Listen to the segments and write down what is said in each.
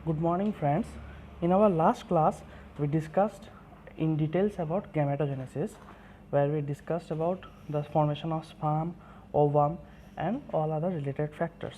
Good morning friends. In our last class we discussed in details about gametogenesis, where we discussed about the formation of sperm, ovum and all other related factors.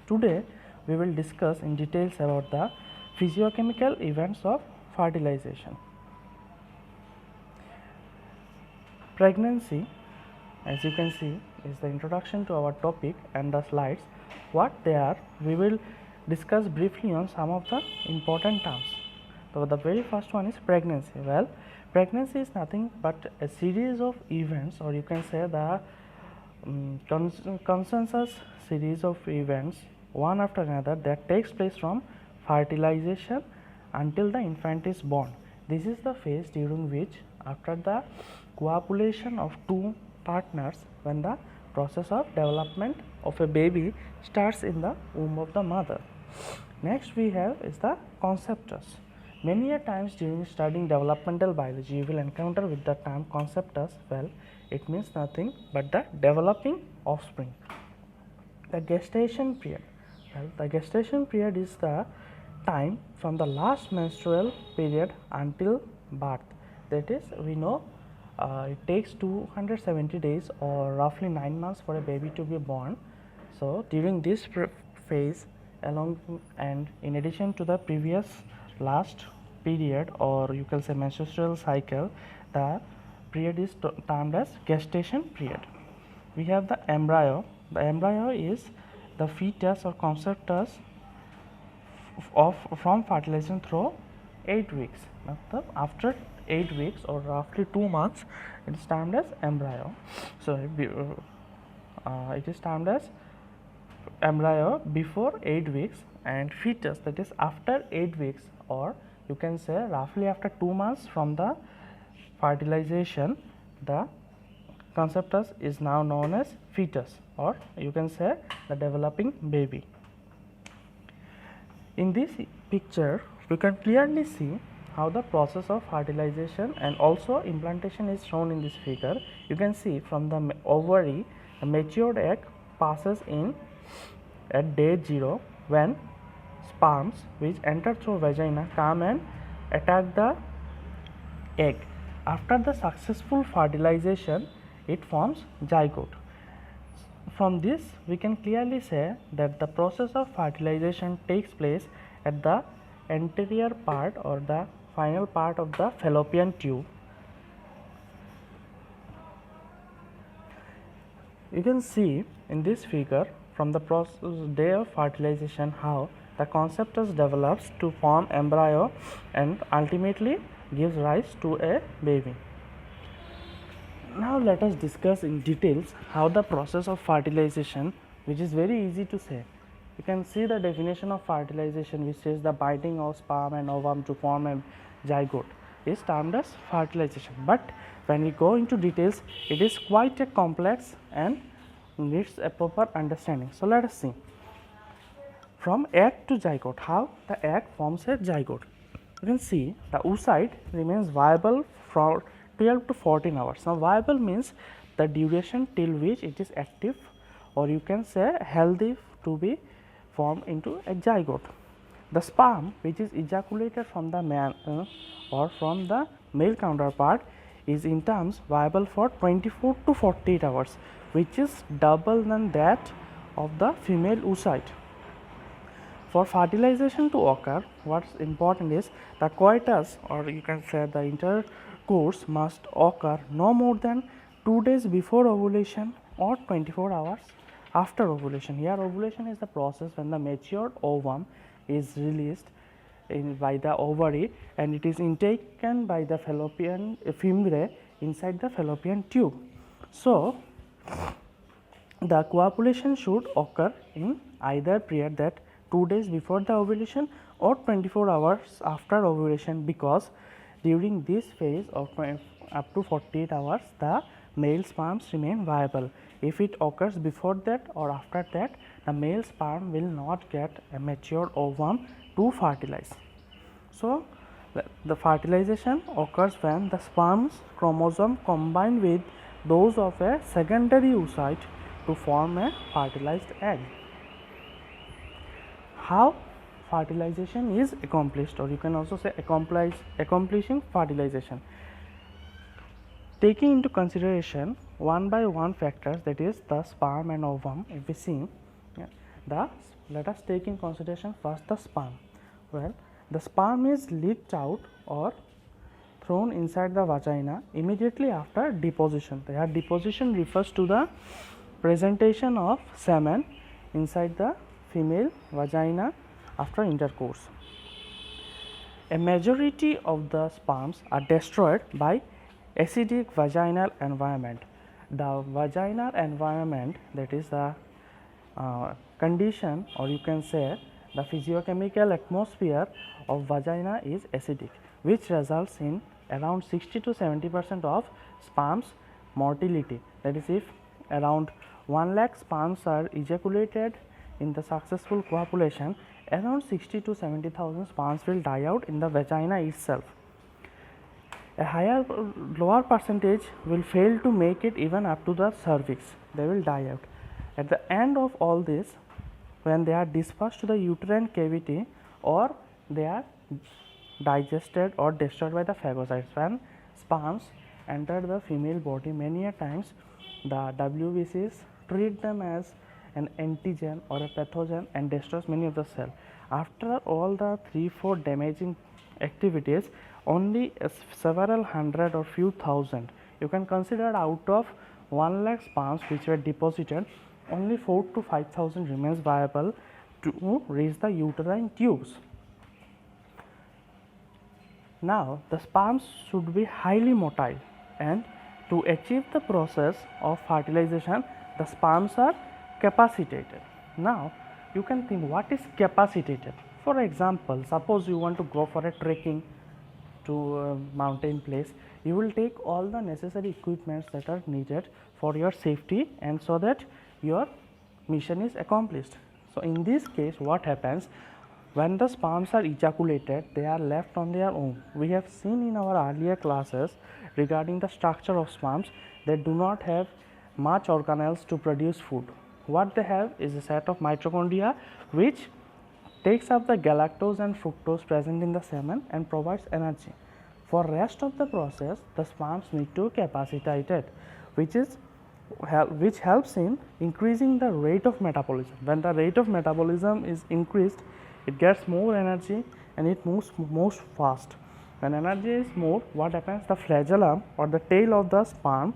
Today we will discuss in details about the physiochemical events of fertilization. Pregnancy, as you can see, is the introduction to our topic, and the slides what they are we will discuss briefly on some of the important terms. So the very first one is pregnancy. Well, pregnancy is nothing but a series of events, or you can say the consensus series of events one after another that takes place from fertilization until the infant is born. This is the phase during which, after the copulation of two partners, when the process of development of a baby starts in the womb of the mother. Next we have is the conceptus. Many a times during studying developmental biology you will encounter with the term conceptus. Well, it means nothing but the developing offspring. The gestation period. Well, the gestation period is the time from the last menstrual period until birth. That is, we know it takes 270 days or roughly 9 months for a baby to be born. So during this phase, along and in addition to the previous last period, or you can say menstrual cycle, the period is termed as gestation period. We have the embryo. The embryo is the fetus or conceptus from fertilization through 8 weeks. After 8 weeks or roughly 2 months, it is termed as embryo. So it is termed as embryo before 8 weeks, and fetus, that is after 8 weeks, or you can say roughly after 2 months from the fertilization, the conceptus is now known as fetus, or you can say the developing baby. In this picture we can clearly see how the process of fertilization and also implantation is shown in this figure. You can see from the ovary, the matured egg passes in at day 0, when sperms which enter through vagina come and attack the egg. After the successful fertilization, it forms zygote. From this we can clearly say that the process of fertilization takes place at the anterior part or the final part of the fallopian tube. You can see in this figure from the process day of fertilization how the conceptus develops to form embryo and ultimately gives rise to a baby. Now let us discuss in details how the process of fertilization, which is very easy to say. You can see the definition of fertilization, which says the binding of sperm and ovum to form a zygote, is termed as fertilization. But when we go into details, it is quite a complex and needs a proper understanding. So let us see. From egg to zygote, how the egg forms a zygote. You can see the oocyte remains viable for 12 to 14 hours. Now viable means the duration till which it is active, or you can say healthy to be formed into a zygote. The sperm which is ejaculated from the man or from the male counterpart is in terms viable for 24 to 48 hours, which is double than that of the female oocyte. For fertilization to occur, what's important is the coitus, or you can say the intercourse, must occur no more than 2 days before ovulation or 24 hours after ovulation. Here ovulation is the process when the matured ovum is released by the ovary and it is intaken by the fallopian femur inside the fallopian tube. So the copulation should occur in either period, that 2 days before the ovulation or 24 hours after ovulation, because during this phase of up to 48 hours the male sperms remain viable. If it occurs before that or after that, the male sperm will not get a mature ovum to fertilize. So the fertilization occurs when the sperm's chromosome combine with those of a secondary oocyte to form a fertilized egg. How fertilization is accomplished, or you can also say accomplishing fertilization. Taking into consideration one by one factors, that is the sperm and ovum, if we see, let us take in consideration first the sperm. Well, the sperm is leaked out or thrown inside the vagina immediately after deposition. The deposition refers to the presentation of semen inside the female vagina after intercourse. A majority of the sperms are destroyed by acidic vaginal environment. The vaginal environment, that is the condition, or you can say the physiochemical atmosphere of vagina is acidic, which results in around 60 to 70% of sperms mortality. That is, if around 1 lakh sperms are ejaculated in the successful copulation, around 60 to 70,000 sperms will die out in the vagina itself. A lower percentage will fail to make it even up to the cervix, they will die out. At the end of all this, when they are dispersed to the uterine cavity, or they are digested or destroyed by the phagocytes. When sperms enter the female body, many a times the WBCs treat them as an antigen or a pathogen and destroys many of the cells. After all the 3-4 damaging activities, only several hundred or few thousand, you can consider out of 1 lakh sperms which were deposited, only 4 to 5,000 remains viable to reach the uterine tubes. Now, the sperms should be highly motile, and to achieve the process of fertilization, the sperms are capacitated. Now, you can think, what is capacitated? For example, suppose you want to go for a trekking to a mountain place, you will take all the necessary equipments that are needed for your safety and so that your mission is accomplished. So, in this case, what happens? When the sperms are ejaculated, they are left on their own. We have seen in our earlier classes regarding the structure of sperms, they do not have much organelles to produce food. What they have is a set of mitochondria which takes up the galactose and fructose present in the semen and provides energy. For rest of the process, the sperms need to capacitate it, which helps in increasing the rate of metabolism. When the rate of metabolism is increased, it gets more energy and it moves most fast. When energy is more, what happens? The flagellum or the tail of the sperm,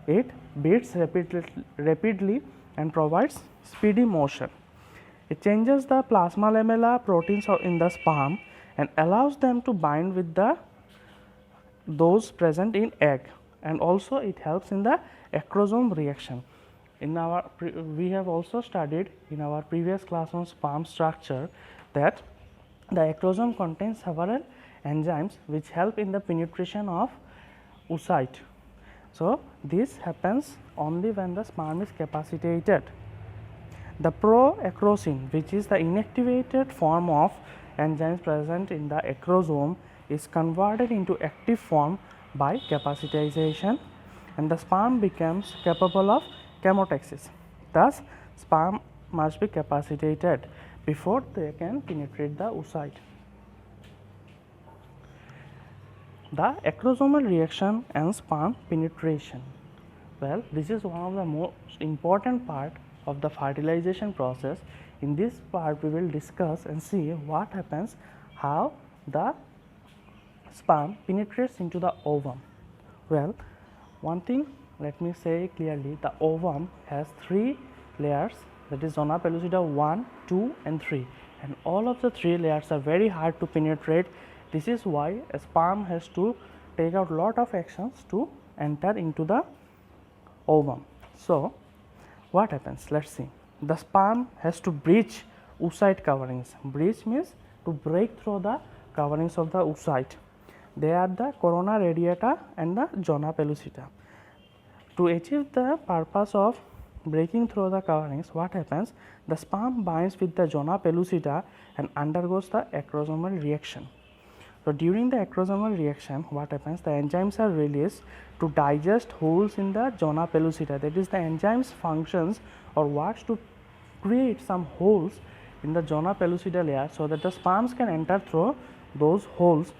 it beats rapidly and provides speedy motion. It changes the plasma lamella proteins in the sperm and allows them to bind with those present in egg, and also it helps in the acrosome reaction. We have also studied in our previous class on sperm structure that the acrosome contains several enzymes which help in the penetration of oocyte. So, this happens only when the sperm is capacitated. The proacrosine, which is the inactivated form of enzymes present in the acrosome, is converted into active form by capacitization, and the sperm becomes capable of chemotaxis. Thus, sperm must be capacitated before they can penetrate the oocyte. The acrosomal reaction and sperm penetration. Well, this is one of the most important part of the fertilization process. In this part, we will discuss and see what happens, how the sperm penetrates into the ovum. Well, one thing let me say clearly, the ovum has 3 layers, that is zona pellucida 1, 2 and 3, and all of the 3 layers are very hard to penetrate. This is why a sperm has to take out lot of actions to enter into the ovum. So, what happens? Let us see. The sperm has to breach oocyte coverings. Breach means to break through the coverings of the oocyte. They are the corona radiata and the zona pellucida. To achieve the purpose of breaking through the coverings, what happens? The sperm binds with the zona pellucida and undergoes the acrosomal reaction. So, during the acrosomal reaction, what happens? The enzymes are released to digest holes in the zona pellucida. That is, the enzymes functions or works to create some holes in the zona pellucida layer so that the sperms can enter through those holes,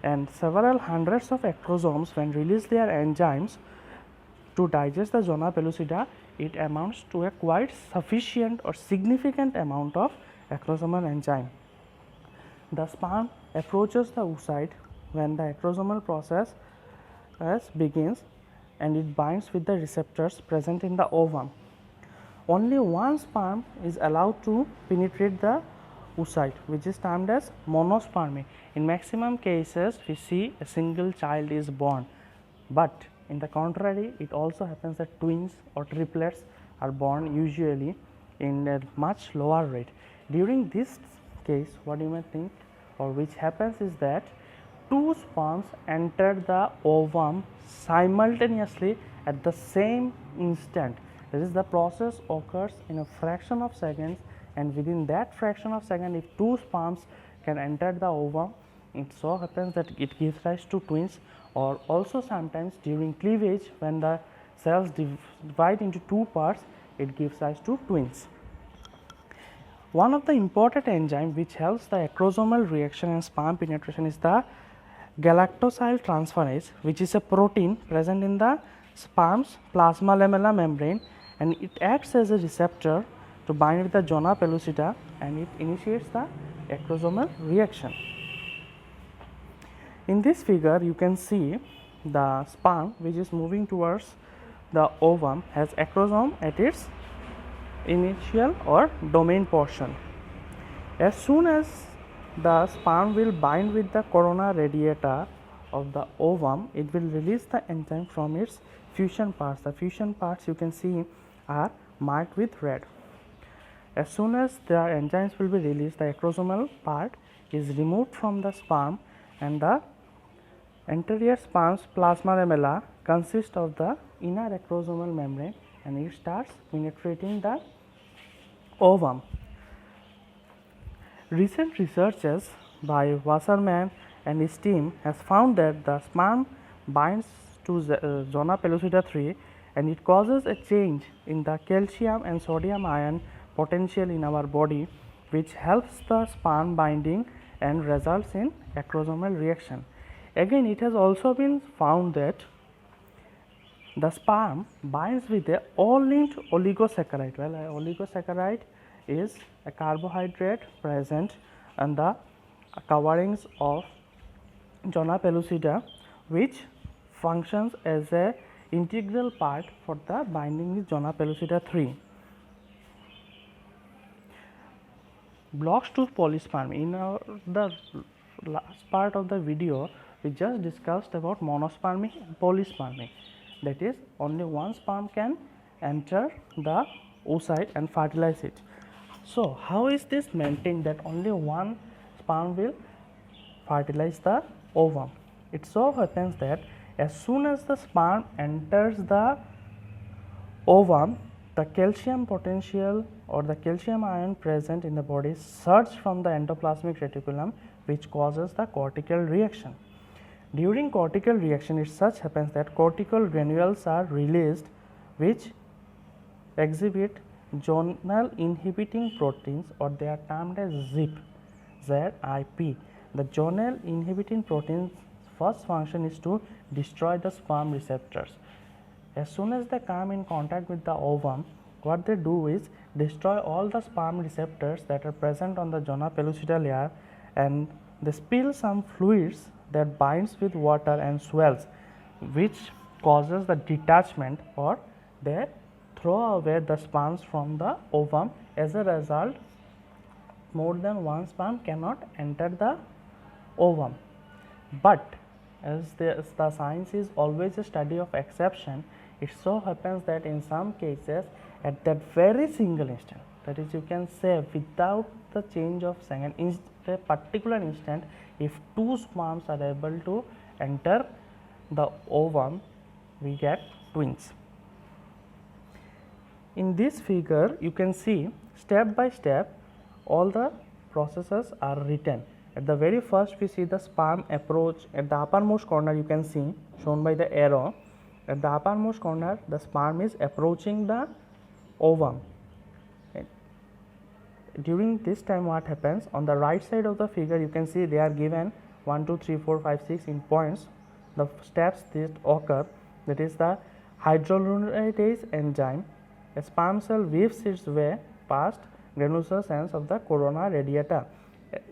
and several hundreds of acrosomes, when release their enzymes to digest the zona pellucida, it amounts to a quite sufficient or significant amount of acrosomal enzyme. The sperm approaches the oocyte when the acrosomal process begins, and it binds with the receptors present in the ovum. Only one sperm is allowed to penetrate the oocyte, which is termed as monospermy. In maximum cases, we see a single child is born, but in the contrary, it also happens that twins or triplets are born usually in a much lower rate. During this case, what you may think or which happens is that two sperms enter the ovum simultaneously at the same instant. That is, the process occurs in a fraction of seconds, and within that fraction of second, if two sperms can enter the ovum, it so happens that it gives rise to twins, or also sometimes during cleavage when the cells divide into two parts, it gives rise to twins. One of the important enzyme which helps the acrosomal reaction and sperm penetration is the galactosyl transferase, which is a protein present in the sperm's plasma lamella membrane, and it acts as a receptor to bind with the zona pellucida, and it initiates the acrosomal reaction. In this figure, you can see the sperm which is moving towards the ovum has acrosome at its initial or domain portion. As soon as the sperm will bind with the corona radiata of the ovum, it will release the enzyme from its fusion parts. The fusion parts you can see are marked with red. As soon as the enzymes will be released, the acrosomal part is removed from the sperm, and the anterior sperm's plasma lamella consists of the inner acrosomal membrane, and it starts penetrating the ovum. Recent researches by Wasserman and his team has found that the sperm binds to zona pellucida 3, and it causes a change in the calcium and sodium ion potential in our body, which helps the sperm binding and results in acrosomal reaction. Again, it has also been found that the sperm binds with a all-linked oligosaccharide. Well, a oligosaccharide is a carbohydrate present on the coverings of zona pellucida, which functions as a integral part for the binding with zona pellucida 3. Blocks to polyspermy. In the last part of the video, we just discussed about monospermy and polyspermy. That is, only one sperm can enter the oocyte and fertilize it. So, how is this maintained that only one sperm will fertilize the ovum? It so happens that as soon as the sperm enters the ovum, the calcium potential or the calcium ion present in the body surges from the endoplasmic reticulum, which causes the cortical reaction. During cortical reaction, it such happens that cortical granules are released, which exhibit zonal inhibiting proteins, or they are termed as ZIP. The zonal inhibiting proteins' first function is to destroy the sperm receptors. As soon as they come in contact with the ovum, what they do is destroy all the sperm receptors that are present on the zona pellucida layer, and they spill some fluids that binds with water and swells, which causes the detachment, or they throw away the sperms from the ovum. As a result, more than one sperm cannot enter the ovum. But as the science is always a study of exception, it so happens that in some cases at that very single instant, that is, you can say without the change of second, in a particular instant, if two sperms are able to enter the ovum, we get twins. In this figure, you can see step by step all the processes are written. At the very first, we see the sperm approach. At the uppermost corner, you can see shown by the arrow. At the uppermost corner, the sperm is approaching the ovum. during this time what happens, on the right side of the figure you can see they are given 1 2 3 4 5 6 in points the steps that occur, that is the hydrolyzation enzyme. A sperm cell weaves its way past granulosa ends of the corona radiata.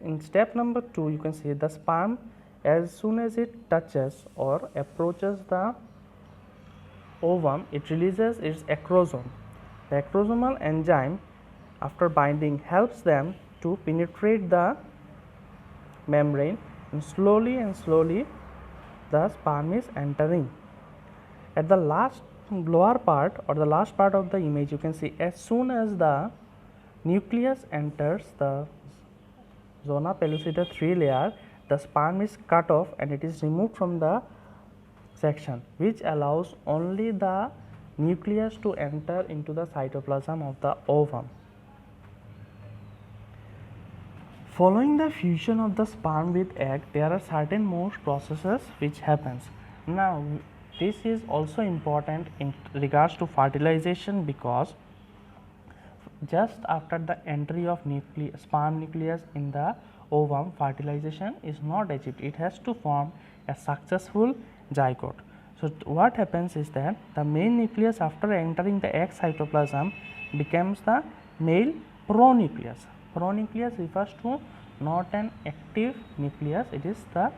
In step number 2 you can see the sperm, as soon as it touches or approaches the ovum, it releases its acrosome. The acrosomal enzyme after binding helps them to penetrate the membrane, and slowly the sperm is entering. At the last lower part or the last part of the image you can see, as soon as the nucleus enters the zona pellucida 3 layer, the sperm is cut off and it is removed from the section, which allows only the nucleus to enter into the cytoplasm of the ovum. Following the fusion of the sperm with egg, there are certain more processes which happens. Now this is also important in regards to fertilization, because just after the entry of sperm nucleus in the ovum, fertilization is not achieved. It has to form a successful zygote. So what happens is that the male nucleus after entering the egg cytoplasm becomes the male pronucleus. Pronucleus refers to not an active nucleus, it is the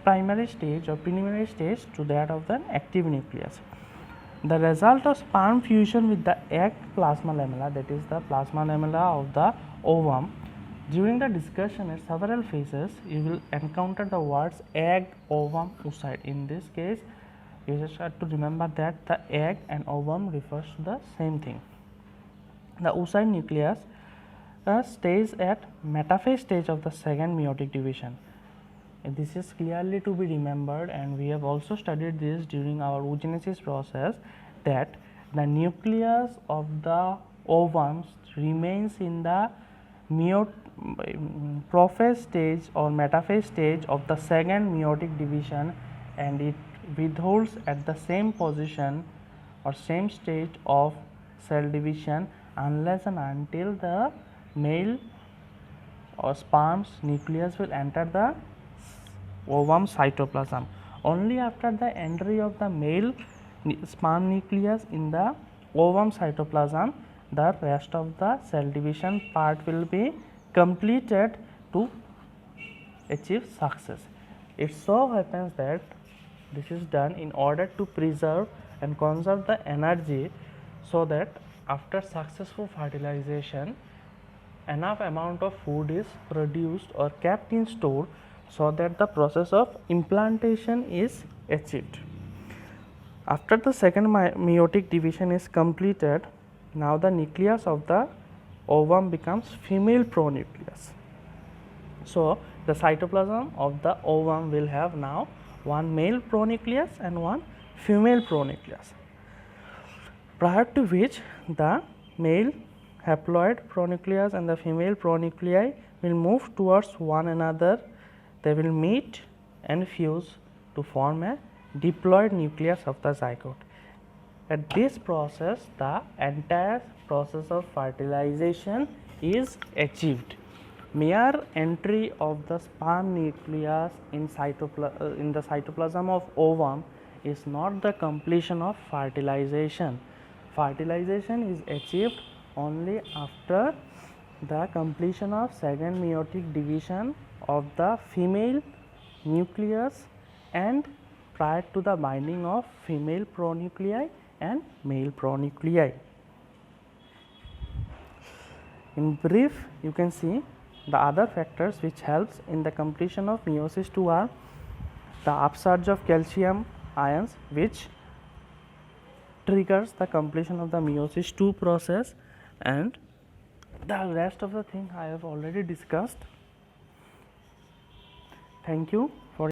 primary stage or preliminary stage to that of the active nucleus. The result of sperm fusion with the egg plasma lamella, that is the plasma lamella of the ovum. During the discussion at several phases, you will encounter the words egg, ovum, oocyte. In this case, you just have to remember that the egg and ovum refers to the same thing. The oocyte nucleus stays at metaphase stage of the second meiotic division. And this is clearly to be remembered, and we have also studied this during our oogenesis process, that the nucleus of the ovum remains in the prophase stage or metaphase stage of the second meiotic division, and it withholds at the same position or same stage of cell division unless and until the male or sperm's nucleus will enter the ovum cytoplasm. Only after the entry of the male sperm nucleus in the ovum cytoplasm, the rest of the cell division part will be completed to achieve success. It so happens that this is done in order to preserve and conserve the energy, so that after successful fertilization enough amount of food is produced or kept in store, so that the process of implantation is achieved. After the second meiotic division is completed, now the nucleus of the ovum becomes female pronucleus. So the cytoplasm of the ovum will have now one male pronucleus and one female pronucleus, prior to which the male haploid pronucleus and the female pronuclei will move towards one another. They will meet and fuse to form a diploid nucleus of the zygote. At this process, the entire process of fertilization is achieved. Mere entry of the sperm nucleus in the cytoplasm of ovum is not the completion of fertilization. Fertilization is achieved only after the completion of second meiotic division of the female nucleus and prior to the binding of female pronuclei and male pronuclei. In brief, you can see the other factors which helps in the completion of meiosis II are the upsurge of calcium ions, which triggers the completion of the meiosis II process, and the rest of the thing I have already discussed. Thank you.